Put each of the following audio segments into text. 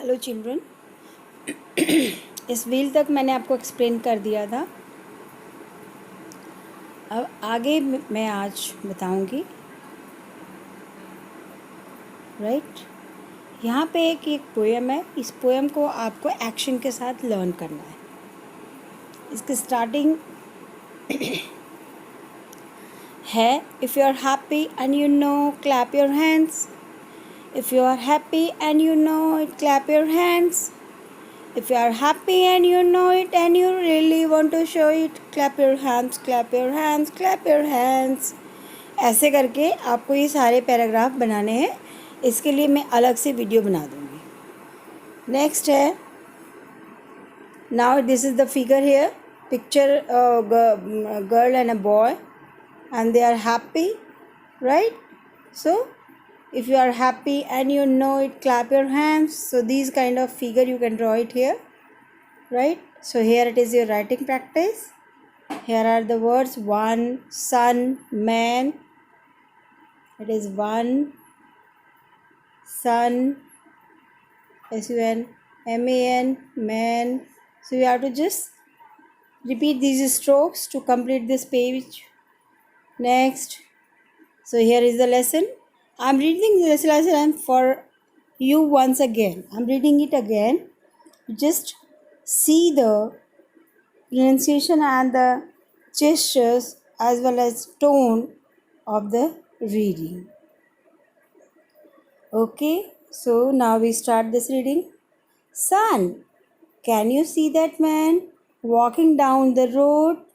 Hello children. इस wheel तक मैंने आपको एक्सप्लेन कर दिया था। अब आगे मैं आज बताऊंगी। राइट, यहाँ पे एक पोएम है। इस पोएम को आपको एक्शन के साथ लर्न करना है। इसकी स्टार्टिंग है, if you are happy and you know clap your hands. If you are happy and you know it, clap your hands. If you are happy and you know it and you really want to show it, clap your hands, clap your hands, clap your hands. ऐसे करके आपको ये सारे paragraph बनाने हैं। इसके लिए मैं अलग से वीडियो बना दूँगी। नेक्स्ट है, now this is the figure here. Picture a girl and a boy and they are happy, right? So if you are happy and you know it, clap your hands. So these kind of figure you can draw it here, right? So here it is your writing practice. Here are the words: one, sun, man. It is one, sun, sun, man, man. So you have to just repeat these strokes to complete this page. Next, so here is the lesson. I'm reading this lesson for you once again. I'm reading it again. Just see the pronunciation and the gestures as well as tone of the reading. Okay, so now we start this reading. Son, can you see that man walking down the road?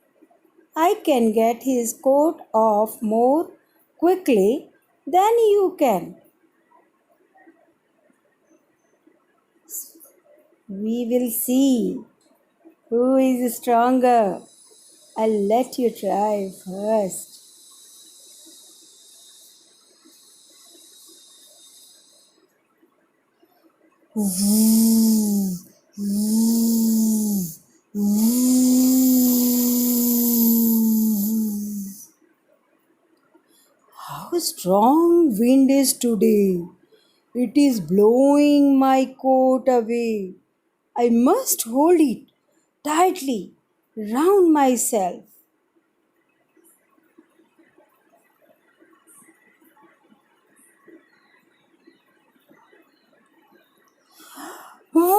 I can get his coat off more quickly than you can. We will see who is stronger. I'll let you try first. How strong wind is today. It is blowing my coat away. I must hold it tightly round myself. Whoa!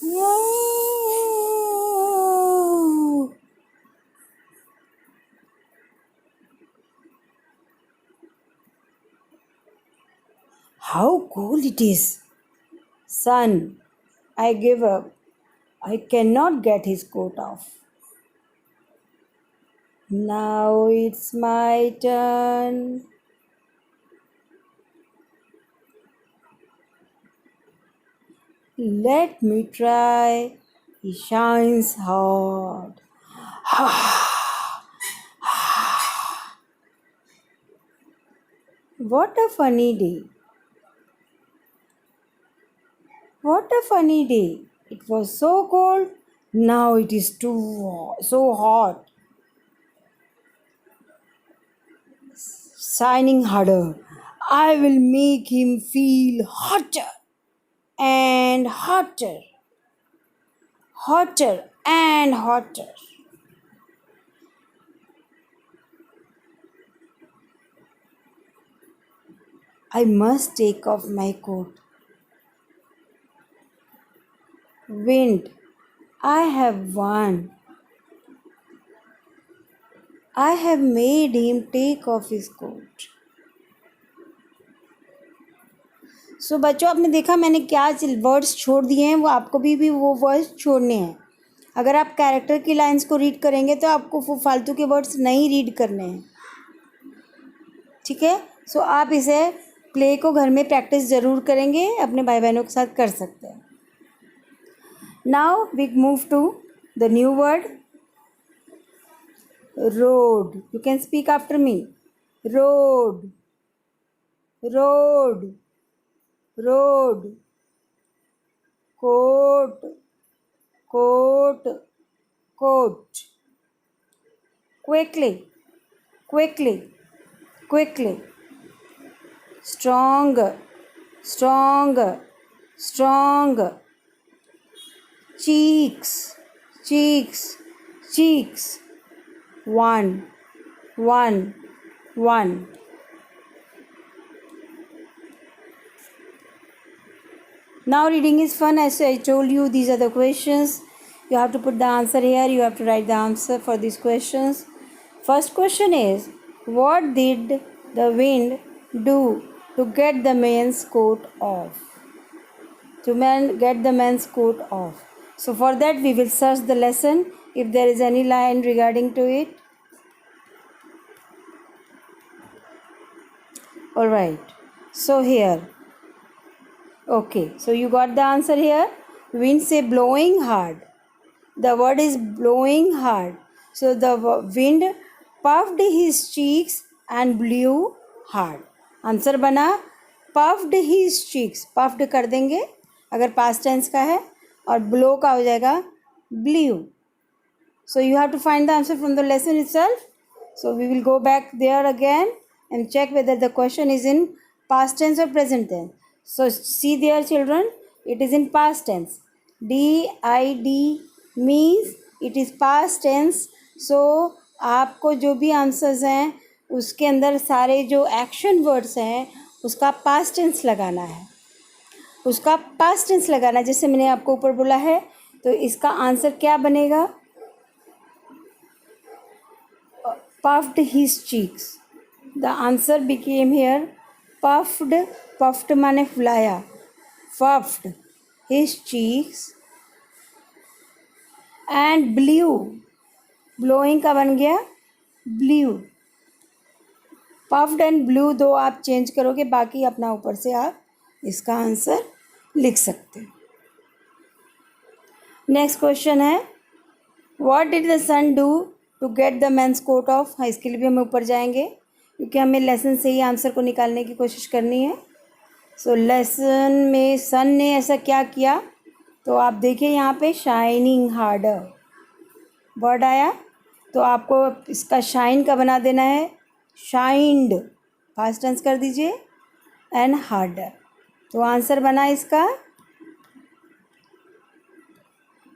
Whoa! How cold it is. Son, I give up. I cannot get his coat off. Now it's my turn. Let me try. He shines hard. What a funny day. What a funny day. It was so cold. Now it is so hot. Shining harder. I will make him feel hotter and hotter. Hotter and hotter. I must take off my coat. Wind, I have won. I have made him take off his coat. सो बच्चों, आपने देखा मैंने क्या words छोड़ दिए हैं, वो आपको भी वो वर्ड्स छोड़ने हैं। अगर आप कैरेक्टर की लाइंस को रीड करेंगे तो आपको वो फालतू के वर्ड्स नहीं रीड करने हैं, ठीक है? सो आप इसे प्ले को घर में प्रैक्टिस ज़रूर करेंगे, अपने भाई बहनों के साथ कर सकते हैं। Now we move to the new word, road. You can speak after me. Road, road, road. Coat, coat, coat. Quickly, quickly, quickly. Stronger, strong, strong. Cheeks, cheeks, cheeks. One, one, one. Now reading is fun. As I told you, these are the questions. You have to put the answer here. You have to write the answer for these questions. First question is, what did the wind do to get the man's coat off? Get the man's coat off. So for that we will search the lesson if there is any line regarding to it. All right. So here. Okay. So you got the answer here. Wind say blowing hard. The word is blowing hard. So the wind puffed his cheeks and blew hard. Answer बना puffed his cheeks. puffed कर देंगे अगर past tense का है और blow का हो जाएगा blew. So you have to find the answer from the lesson itself. So we will go back there again and check whether the question is in past tense or present tense. So see there children, it is in past tense. DID means it is past tense. So आपको जो भी answers हैं उसके अंदर सारे जो action words हैं उसका पास्ट टेंस लगाना है, उसका पास्ट टेंस लगाना है जैसे मैंने आपको ऊपर बोला है. तो इसका आंसर क्या बनेगा? puffed his cheeks. The answer became here puffed. puffed माने फुलाया. puffed his cheeks and blew. blowing का बन गया blew. puffed and blew दो आप चेंज करोगे, बाकी अपना ऊपर से आप इसका आंसर लिख सकते हैं. नेक्स्ट क्वेश्चन है, what did the sun do to get the man's coat off. हाँ, इसके लिए भी हम ऊपर जाएंगे क्योंकि हमें लेसन से ही आंसर को निकालने की कोशिश करनी है. सो लेसन में सन ने ऐसा क्या किया, तो आप देखिए यहाँ पे शाइनिंग हार्डर वर्ड आया, तो आपको इसका शाइन का बना देना है शाइंड, पास्ट टेंस कर दीजिए एंड हार्डर. तो आंसर बना इसका,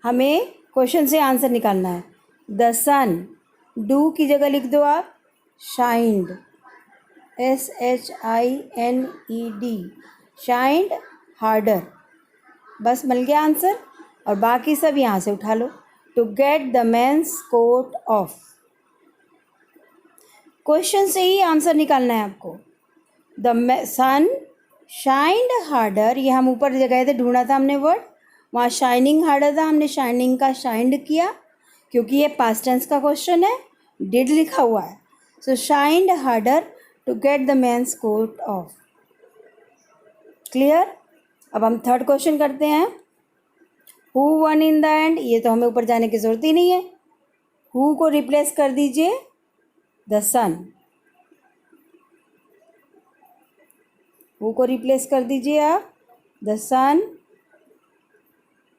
हमें क्वेश्चन से आंसर निकालना है. द सन, डू की जगह लिख दो आप शाइंड, SHINED, शाइंड हार्डर. बस मिल गया आंसर और बाकी सब यहाँ से उठा लो. To get the men's coat off, question से ही आंसर निकालना है आपको. द सन शाइंड हार्डर, ये हम ऊपर गए थे, ढूंढा था हमने वर्ड, वहाँ शाइनिंग हार्डर था, हमने शाइनिंग का शाइंड किया क्योंकि ये पास्ट टेंस का क्वेश्चन है, डिड लिखा हुआ है. So shined harder to get the men's coat off. Clear. अब हम थर्ड क्वेश्चन करते हैं. Who won in the end, ये तो हमें ऊपर जाने की ज़रूरत ही नहीं है. हु को रिप्लेस कर दीजिए द सन, हु को रिप्लेस कर दीजिए आप the sun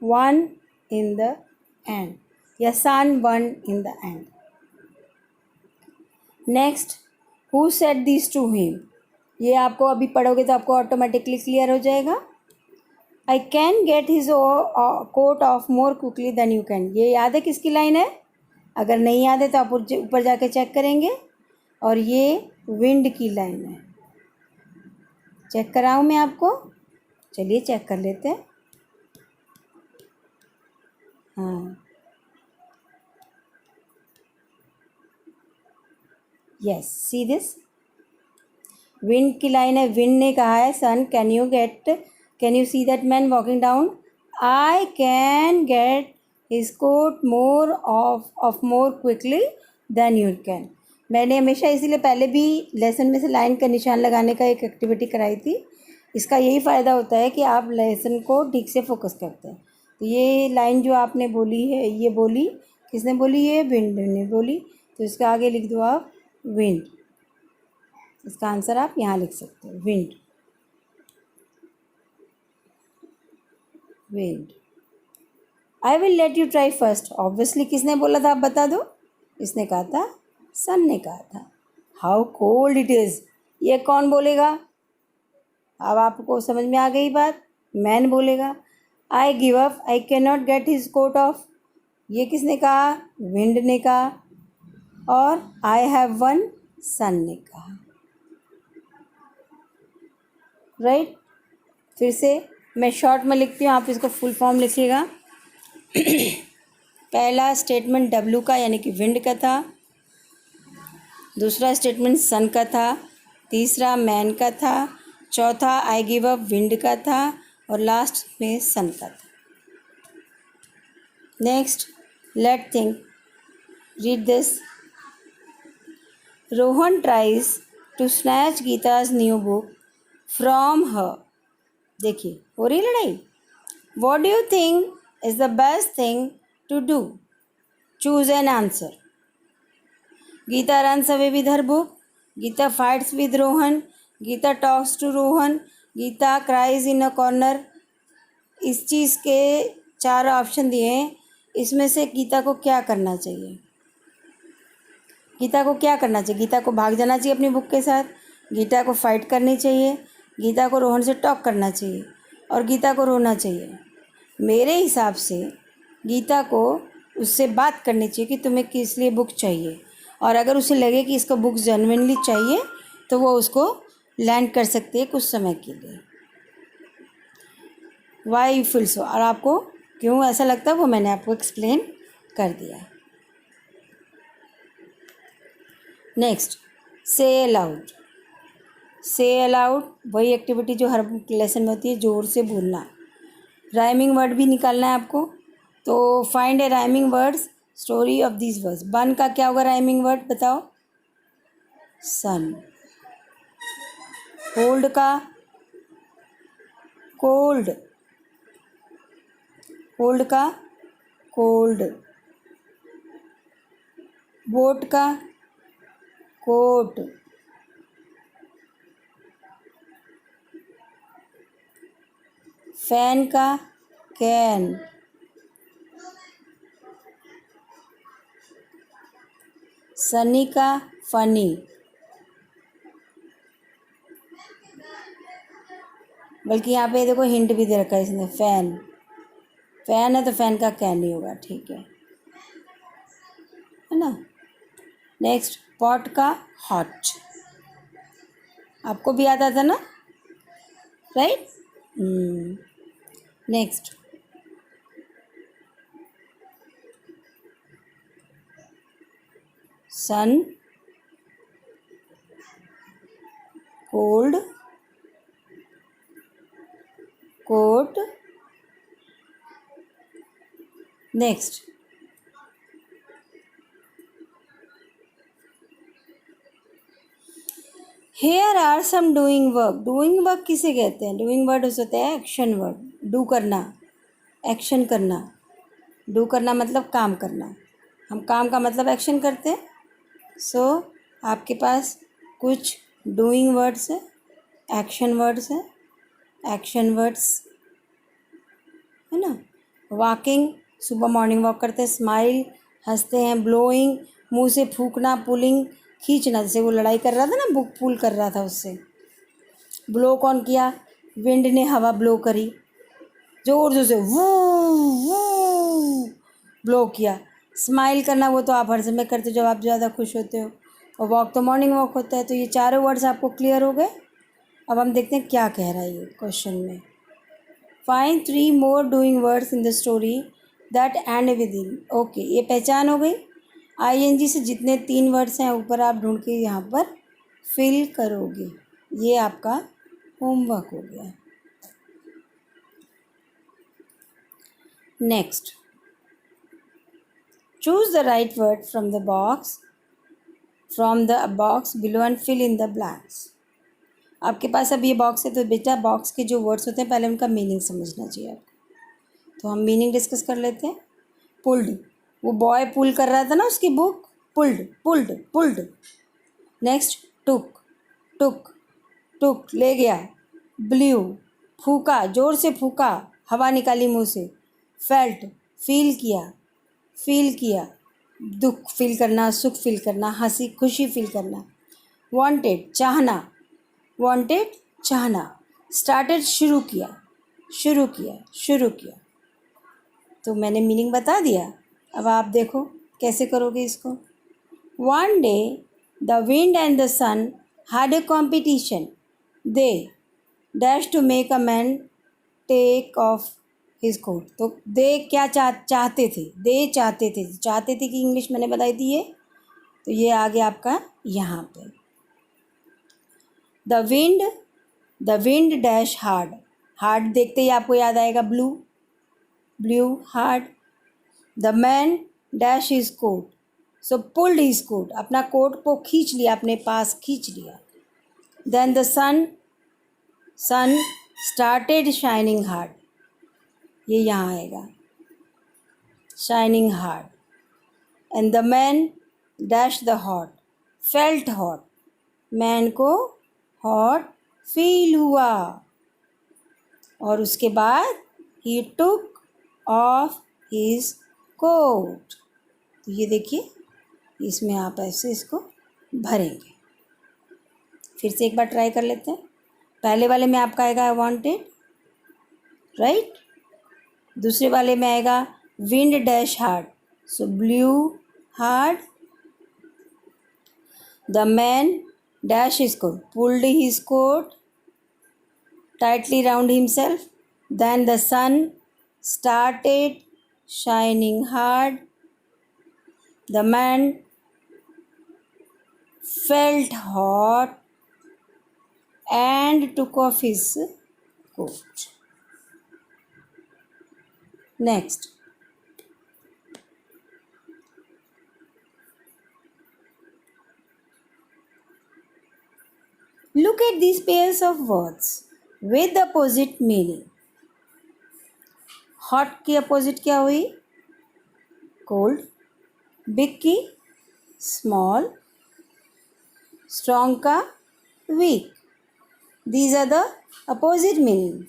won in the end, या sun won in the end. Next, who said this to him, ये आपको अभी पढ़ोगे तो आपको ऑटोमेटिकली क्लियर हो जाएगा. I can get his coat off more quickly than you can, ये याद है किसकी लाइन है? अगर नहीं याद है तो आप ऊपर जाके चेक करेंगे. और ये विंड की लाइन है. चेक कराऊँ मैं आपको? चलिए चेक कर लेते हैं. हाँ, यस, सी दिस, विंड की लाइन है. विंड ने कहा है sun can you see that man walking down, I can get his coat more off more quickly than you can. मैंने हमेशा इसीलिए पहले भी लेसन में से लाइन का निशान लगाने का एक एक्टिविटी कराई थी. इसका यही फ़ायदा होता है कि आप लेसन को ठीक से फोकस करते हैं. तो ये लाइन जो आपने बोली है, ये बोली किसने बोली? ये विंड ने बोली. तो इसके आगे लिख दो आप विंड. इसका आंसर आप यहाँ लिख सकते हो wind, wind. I will let you try first, obviously किसने बोला था आप बता दो? इसने कहा था, सन ने कहा था. हाउ कोल्ड इट इज़, ये कौन बोलेगा? अब आपको समझ में आ गई बात। मैन बोलेगा I give up, I can not get his coat off, ये किसने कहा? विंड ने कहा। और आई हैव वन, सन ने कहा। राइट। फिर से मैं शॉर्ट में लिखती हूँ, आप इसको फुल फॉर्म लिखिएगा। पहला स्टेटमेंट डब्लू का यानी कि विंड का था, दूसरा स्टेटमेंट सन का था, तीसरा मैन का था, चौथा आई गिव अप विंड का था, और लास्ट में सन का था। Next, let think, read this. Rohan tries to snatch Geeta's new book from her. देखिए हो रही लड़ाई। What do you think is the best thing to do? Choose an answer. Geeta runs away with her book, Geeta fights with Rohan, Geeta talks to Rohan, Geeta cries in a corner। इस चीज़ के 4 option दिए हैं, इसमें से गीता को क्या करना चाहिए? गीता को क्या करना चाहिए? गीता को भाग जाना चाहिए अपनी बुक के साथ, गीता को फाइट करनी चाहिए, गीता को रोहन से टॉक करना चाहिए, और गीता को रोना चाहिए। मेरे हिसाब से गीता को उससे बात करनी चाहिए कि तुम्हें किस लिए बुक चाहिए, और अगर उसे लगे कि इसको बुक जेन्युइनली चाहिए तो वो उसको लैंड कर सकती है कुछ समय के लिए। वाई यू फील सो, और आपको क्यों ऐसा लगता है वो मैंने आपको एक्सप्लेन कर दिया। नेक्स्ट, से अलाउड। से अलाउड वही एक्टिविटी जो हर लेसन में होती है, ज़ोर से बोलना। राइमिंग वर्ड भी निकालना है आपको, तो find A rhyming words story of this words. बन का क्या होगा राइमिंग वर्ड बताओ? सन। होल्ड का कोल्ड, होल्ड का कोल्ड। बोट का कोट। फैन का कैन। सनी का फनी। बल्कि यहाँ पे देखो हिंट भी दे रखा है इसने, फैन। फैन है तो फैन का कैन ही होगा, ठीक है ना। नेक्स्ट, पॉट का हॉट। आपको भी आता था ना, right. Next, sun, cold, coat. Next, here are some doing work. Doing work किसे कहते हैं? डूइंग वर्ड होता है एक्शन वर्ड। डू करना, एक्शन करना। डू करना मतलब काम करना, हम काम का मतलब एक्शन करते हैं। सो आपके पास कुछ डूइंग वर्ड्स है, एक्शन वर्ड्स है, एक्शन वर्ड्स है ना। वॉकिंग, सुबह मॉर्निंग वॉक करते हैं। स्माइल, हंसते हैं। ब्लोइंग, मुंह से फूकना। पुलिंग, खींचना, जैसे वो लड़ाई कर रहा था ना, बुक पुल कर रहा था उससे। ब्लो कौन किया? विंड ने हवा ब्लो करी, जोर जोर से वो ब्लो किया। स्माइल करना वो तो आप हर समय करते हो जब आप ज़्यादा खुश होते हो, और वॉक तो मॉर्निंग वॉक होता है। तो ये चारों वर्ड्स आपको क्लियर हो गए। अब हम देखते हैं क्या कह रहा है ये क्वेश्चन में। Find 3 more doing words in the story that and with in. Okay, ये पहचान हो गई। ING से जितने 3 वर्ड्स हैं ऊपर आप ढूंढ के यहाँ पर फिल करोगे। ये आपका होमवर्क हो गया। Next, choose the right word from the box below and fill in the blanks. आपके पास अब ये बॉक्स है, तो बेटा बॉक्स के जो वर्ड्स होते हैं पहले उनका मीनिंग समझना चाहिए आपको। तो हम मीनिंग डिस्कस कर लेते हैं। पुल्ड, वो बॉय पुल कर रहा था ना उसकी book, pulled pulled pulled. Next, took, took took ले गया। ब्ल्यू, फूका, जोर से फूका, हवा निकाली मुंह से। फेल्ट, फील किया, फील किया। दुख फील करना, सुख फील करना, हंसी खुशी फील करना। वांटेड, चाहना, वांटेड चाहना। स्टार्टेड शुरू किया, शुरू किया, शुरू किया। तो मैंने मीनिंग बता दिया। अब आप देखो कैसे करोगे इसको। One day the wind and the sun had a competition, they dash to make a man take off his coat. तो दे क्या चाहते थे, दे चाहते थे कि इंग्लिश मैंने बताई थी ये, तो ये आ गया आपका यहाँ पे। The wind dash hard, hard देखते ही आपको याद आएगा blue, blue hard. The man dash his coat, so pulled his coat, अपना कोट को खींच लिया, अपने पास खींच लिया। Then the sun started shining hard, ये यहाँ आएगा shining hard. And the man dash the hot, felt hot, man को हॉट फील हुआ। और उसके बाद ही टुक ऑफ हिज कोट। तो ये देखिए, इसमें आप ऐसे इसको भरेंगे। फिर से एक बार ट्राई कर लेते हैं। पहले वाले में आपका आएगा आई वांटेड, राइट। दूसरे वाले में आएगा wind dash hard, so blue hard. The man dash his coat, pulled his coat tightly round himself. Then the sun started shining hard. The man felt hot and took off his coat. Next. Look at these pairs of words with opposite meaning. Hot की opposite क्या हुई? Cold. Big की small. Strong का weak. These are the opposite meaning.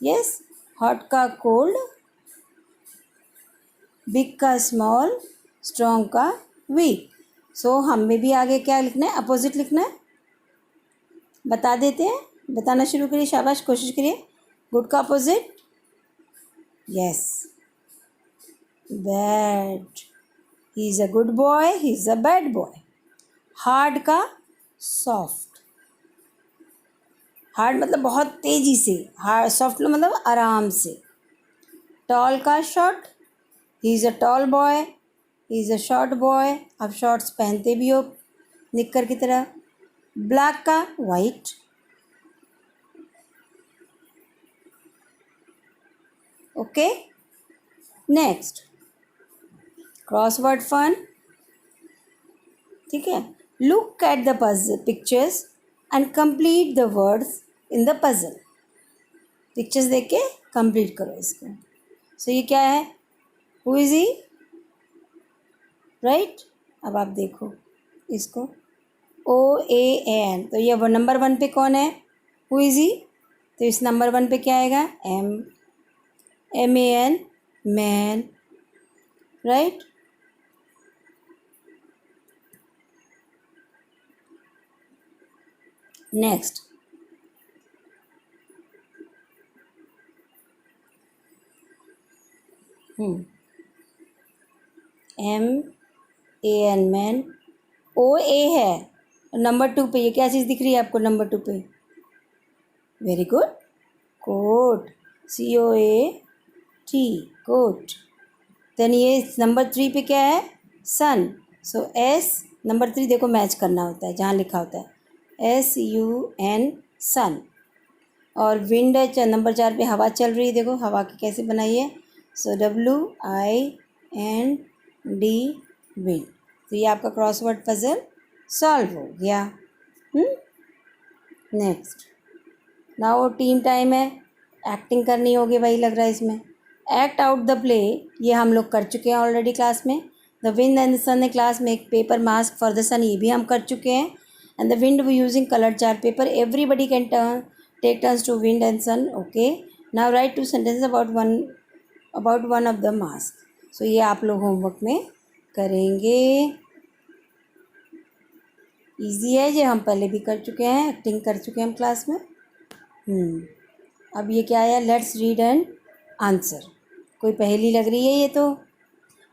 Yes, hot का cold, big का small, strong का weak. So हमें भी आगे क्या लिखना है? opposite लिखना है। बता देते हैं, बताना शुरू करिए, शाबाश, कोशिश करिए। गुड का opposite, yes, bad, he is a good boy, he is a bad boy. Hard का सॉफ्ट, हार्ड मतलब बहुत तेज़ी से, हार्ड, सॉफ्ट मतलब आराम से। टॉल का short, he is a tall boy, he is a short boy. आप शॉर्ट्स पहनते भी हो निक्कर की तरह। ब्लैक का white, okay. Next crossword fun, ठीक है। Look at the puzzle pictures and complete the words in the puzzle. Pictures देख के कंप्लीट करो इसको। सो ये क्या है? Who is he, right. अब आप देखो इसको, OAN, तो ये नंबर 1 पे कौन है? हु इज़ ही। तो इस नंबर 1 पे क्या आएगा? MAN, man, right. Next MAN man, OA है। नंबर 2 पे ये क्या चीज़ दिख रही है आपको? नंबर 2 पे, very good, coat, COAT, coat. Then ये नंबर 3 पे क्या है? सन, सो S, नंबर 3 देखो मैच करना होता है जहाँ लिखा होता है SUN, सन। और विंड है नंबर 4 पे, हवा चल रही है, देखो हवा की कैसे बनाई है, सो WIND, विंड। तो ये आपका क्रॉसवर्ड पजल सॉल्व हो गया। नेक्स्ट, नाउ टीम टाइम है, एक्टिंग करनी होगी, वही लग रहा है इसमें। एक्ट आउट द प्ले, ये हम लोग कर चुके हैं ऑलरेडी क्लास में। The wind and the sun ने क्लास में एक paper mask for the sun, ये भी हम कर चुके हैं। And the wind using colour chart paper, everybody can take turns to wind and sun, okay. Now write 2 sentences about one of the mask. So ये आप लोग होमवर्क में करेंगे। इजी है, ये हम पहले भी कर चुके हैं, एक्टिंग कर चुके हैं हम क्लास में। अब ये क्या है, लेट्स रीड एंड आंसर। कोई पहेली लग रही है ये तो।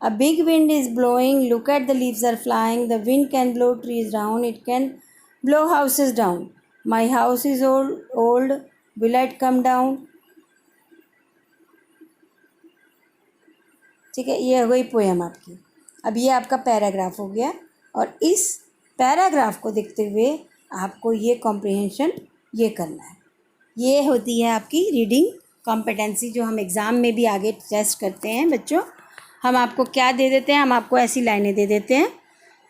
A big wind is blowing, look at the leaves are flying, the wind can blow trees down, it can blow houses down, my house is old, will it come down. ठीक है, ये हो गई पोएम आपकी। अब ये आपका paragraph हो गया, और इस पैराग्राफ को देखते हुए आपको ये कॉम्प्रिहेंशन ये करना है। ये होती है आपकी रीडिंग कॉम्पिटेंसी, जो हम एग्ज़ाम में भी आगे टेस्ट करते हैं बच्चों। हम आपको क्या दे देते हैं, हम आपको ऐसी लाइनें दे देते हैं,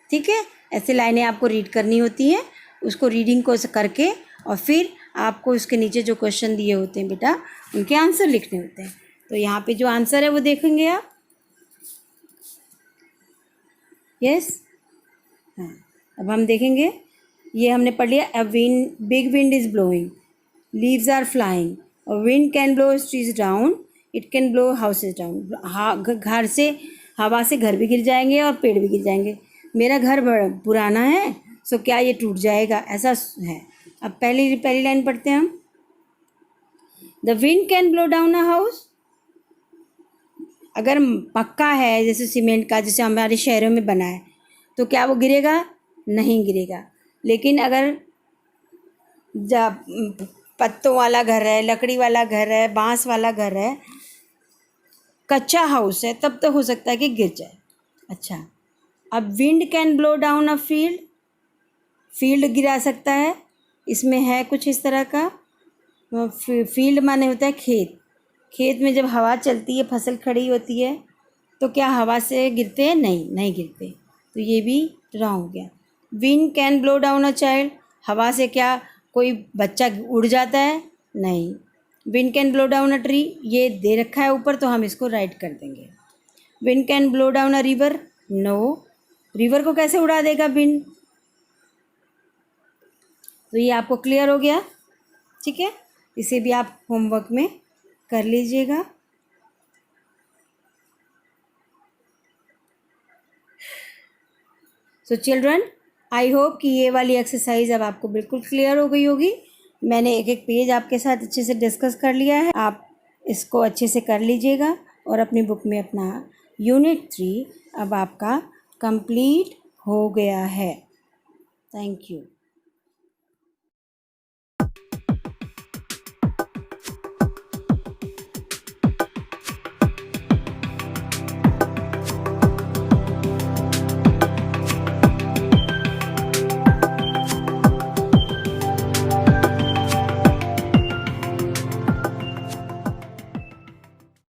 ठीक है। ऐसी लाइनें आपको रीड करनी होती हैं, उसको रीडिंग को करके और फिर आपको उसके नीचे जो क्वेश्चन दिए होते हैं बेटा, उनके आंसर लिखने होते हैं। तो यहाँ पे जो आंसर है वो देखेंगे आप। यस, हाँ, अब हम देखेंगे। ये हमने पढ़ लिया, a wind, big wind is blowing, leaves are flying, wind can blow trees down, it can blow houses down. घर से, हवा से घर भी गिर जाएंगे और पेड़ भी गिर जाएंगे। मेरा घर पुराना है, सो क्या ये टूट जाएगा, ऐसा है। अब पहली लाइन पढ़ते हैं हम। The wind can blow down a house. अगर पक्का है, जैसे सीमेंट का, जैसे हमारे शहरों में बना है, तो क्या वो गिरेगा? नहीं गिरेगा। लेकिन अगर जब पत्तों वाला घर है, लकड़ी वाला घर है, बांस वाला घर है, कच्चा हाउस है, तब तो हो सकता है कि गिर जाए। अच्छा, अब wind can blow down a field, field गिरा सकता है। इसमें है कुछ इस तरह का। फील्ड माने होता है खेत। खेत में जब हवा चलती है, फसल खड़ी होती है, तो क्या हवा से गिरते हैं? नहीं, नहीं गिरते। तो ये भी रॉन्ग हो गया। Wind can blow down a child, हवा से क्या कोई बच्चा उड़ जाता है? नहीं। Wind can blow down a tree, ये दे रखा है ऊपर, तो हम इसको राइट कर देंगे। Wind can blow down a river, no, river को कैसे उड़ा देगा विंड? तो ये आपको क्लियर हो गया, ठीक है। इसे भी आप होमवर्क में कर लीजिएगा। सो चिल्ड्रन, आई होप कि ये वाली एक्सरसाइज अब आपको बिल्कुल क्लियर हो गई होगी। मैंने एक एक पेज आपके साथ अच्छे से डिस्कस कर लिया है, आप इसको अच्छे से कर लीजिएगा। और अपनी बुक में अपना यूनिट 3 अब आपका कंप्लीट हो गया है। Thank you.